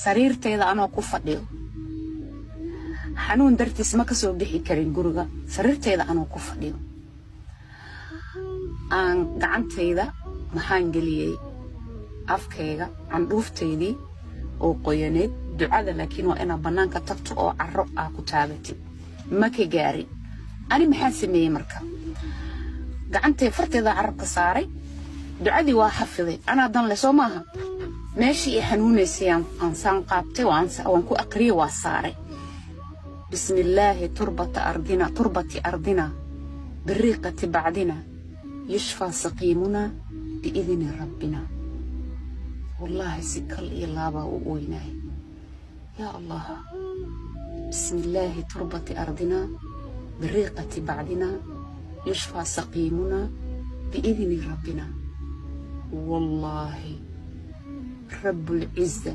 sariirteeda anoo ku fadhiyo xanuun dartiis ma ka soo bixi karin guriga sariirteeda anoo ku fadhiyo aan gacantayda maxaan geliyay afkayga candhuufteydii oo qoyaneed ducada laakiin waa inaa banaanka tagto oo carro ah ku taabatid ma ka gaarin ani maxaan sameeyey marka gacantay farteeda carabka saaray ducadii waa xafiday anaa dan le soo maaha meeshii ay xanuunaysay aan saan qaabtay waan ku aqriyay waa saaray bismillaahi turbati ardina biriiqati bacdina يشفى سقيمنا بإذن ربنا والله سكال إلابا وقويناي يا الله بسم الله تربة أرضنا بريقة بعدنا يشفى سقيمنا بإذن ربنا والله رب العزة